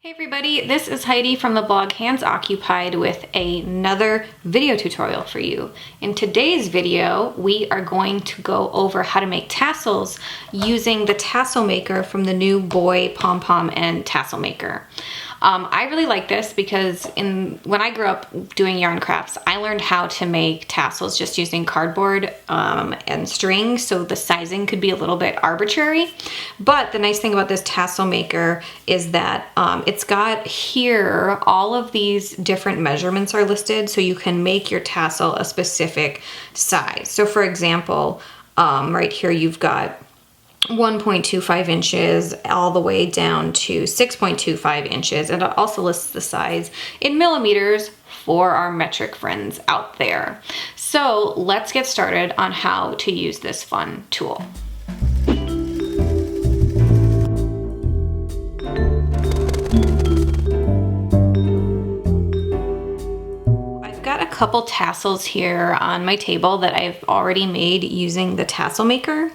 Hey everybody, this is Heidi from the blog Hands Occupied with another video tutorial for you. In today's video, we are going to go over how to make tassels using the Tassel Maker from the new Boye Pom Pom and Tassel Maker. I really like this because when I grew up doing yarn crafts, I learned how to make tassels just using cardboard and string, so the sizing could be a little bit arbitrary. But the nice thing about this Tassel Maker is that it's got here all of these different measurements are listed, so you can make your tassel a specific size. So for example, right here you've got 1.25 inches all the way down to 6.25 inches, and it also lists the size in millimeters for our metric friends out there. So let's get started on how to use this fun tool. Couple tassels here on my table that I've already made using the Tassel Maker.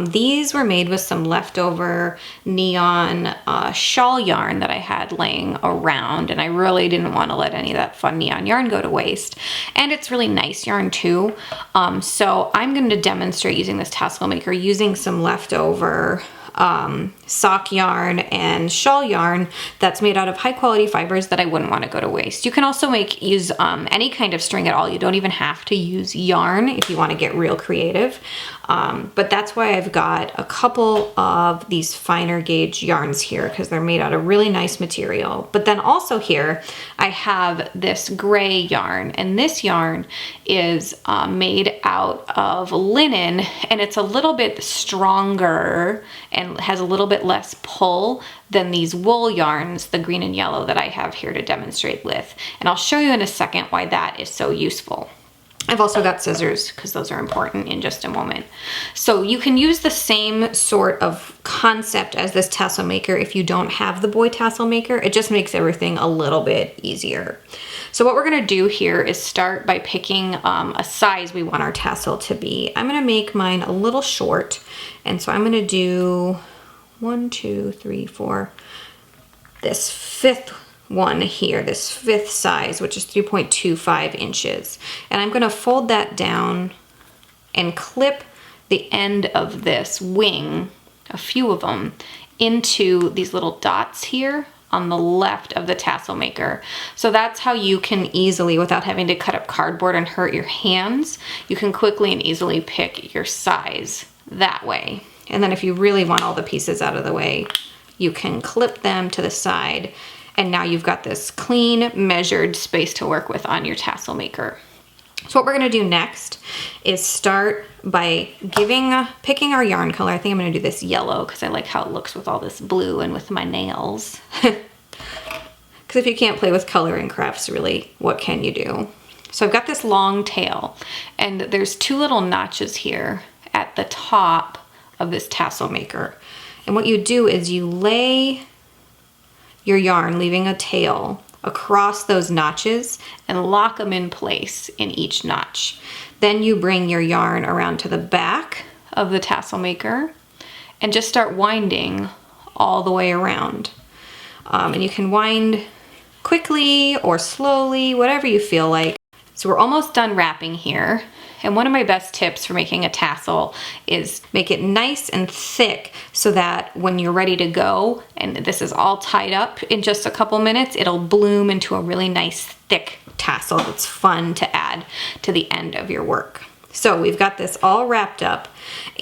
These were made with some leftover neon shawl yarn that I had laying around, and I really didn't want to let any of that fun neon yarn go to waste. And it's really nice yarn too. So I'm going to demonstrate using this Tassel Maker using some leftover sock yarn and shawl yarn that's made out of high quality fibers that I wouldn't want to go to waste. You can also use any kind of string at all. You don't even have to use yarn if you want to get real creative. But that's why I've got a couple of these finer gauge yarns here, because they're made out of really nice material. But then also here I have this gray yarn, and this yarn is made out of linen, and it's a little bit stronger and has a little bit less pull than these wool yarns, the green and yellow that I have here to demonstrate with. And I'll show you in a second why that is so useful. I've also got scissors because those are important in just a moment. So you can use the same sort of concept as this Tassel Maker if you don't have the Boye Tassel Maker. It just makes everything a little bit easier. So what we're gonna do here is start by picking a size we want our tassel to be. I'm gonna make mine a little short, and so I'm gonna do 1, 2, 3, 4, this fifth one here, this fifth size, which is 3.25 inches. And I'm gonna fold that down and clip the end of this wing, a few of them, into these little dots here on the left of the Tassel Maker. So that's how you can easily, without having to cut up cardboard and hurt your hands, you can quickly and easily pick your size that way. And then if you really want all the pieces out of the way, you can clip them to the side, and now you've got this clean, measured space to work with on your Tassel Maker. So what we're gonna do next is start by picking our yarn color. I think I'm gonna do this yellow because I like how it looks with all this blue and with my nails. Because if you can't play with color in crafts, really, what can you do? So I've got this long tail, and there's two little notches here at the top of this Tassel Maker. And what you do is you lay your yarn, leaving a tail, across those notches and lock them in place in each notch. Then you bring your yarn around to the back of the Tassel Maker and just start winding all the way around. And you can wind quickly or slowly, whatever you feel like. So we're almost done wrapping here. And one of my best tips for making a tassel is make it nice and thick so that when you're ready to go, and this is all tied up in just a couple minutes, it'll bloom into a really nice thick tassel that's fun to add to the end of your work. So we've got this all wrapped up,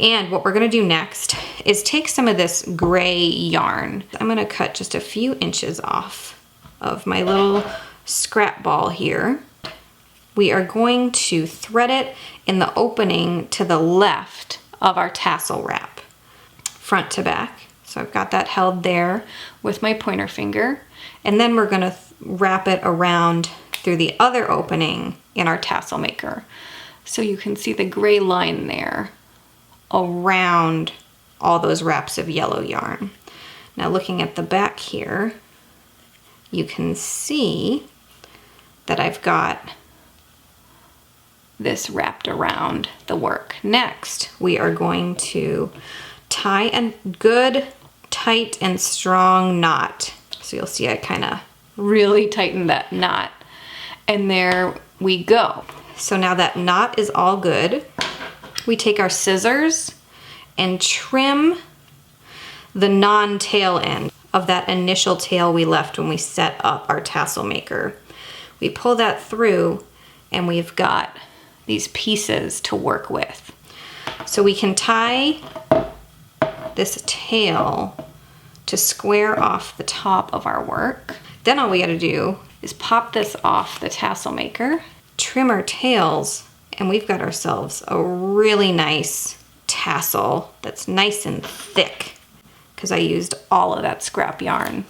and what we're gonna do next is take some of this gray yarn. I'm gonna cut just a few inches off of my little scrap ball here. We are going to thread it in the opening to the left of our tassel wrap, front to back. So I've got that held there with my pointer finger. And then we're gonna wrap it around through the other opening in our Tassel Maker. So you can see the gray line there around all those wraps of yellow yarn. Now looking at the back here, you can see that I've got this wrapped around the work. Next, we are going to tie a good, tight, and strong knot So you'll see I kind of really tightened that knot. And there we go. So now that knot is all good, we take our scissors and trim the non-tail end of that initial tail we left when we set up our tassel maker. We pull that through and we've got these pieces to work with. So we can tie this tail to square off the top of our work. Then all we gotta do is pop this off the tassel maker, trim our tails, and we've got ourselves a really nice tassel that's nice and thick because I used all of that scrap yarn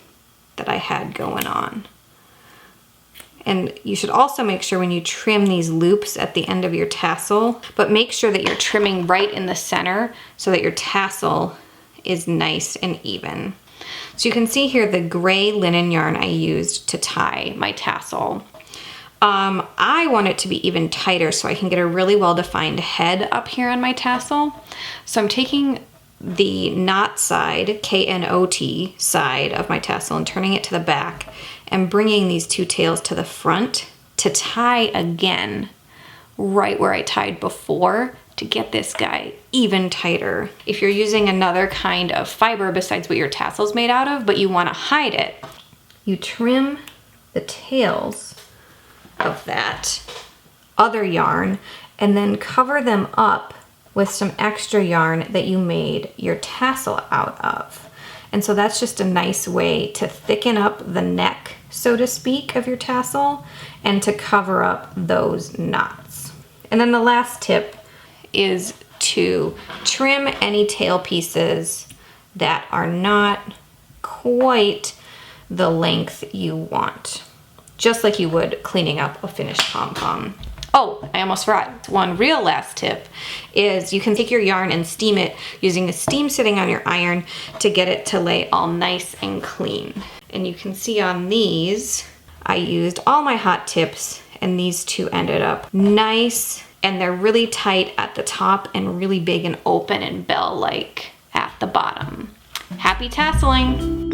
that I had going on. And you should also make sure when you trim these loops at the end of your tassel, but make sure that you're trimming right in the center so that your tassel is nice and even. So you can see here the gray linen yarn I used to tie my tassel. I want it to be even tighter so I can get a really well-defined head up here on my tassel. So I'm taking the knot side, K-N-O-T side of my tassel and turning it to the back and bringing these two tails to the front to tie again right where I tied before to get this guy even tighter. If you're using another kind of fiber besides what your tassel's made out of, but you want to hide it, you trim the tails of that other yarn and then cover them up with some extra yarn that you made your tassel out of. And so that's just a nice way to thicken up the neck, so to speak, of your tassel and to cover up those knots. And then the last tip is to trim any tail pieces that are not quite the length you want, just like you would cleaning up a finished pom-pom. Oh, I almost forgot. One real last tip is you can take your yarn and steam it using a steam sitting on your iron to get it to lay all nice and clean. And you can see on these, I used all my hot tips and these two ended up nice and they're really tight at the top and really big and open and bell-like at the bottom. Happy tasseling!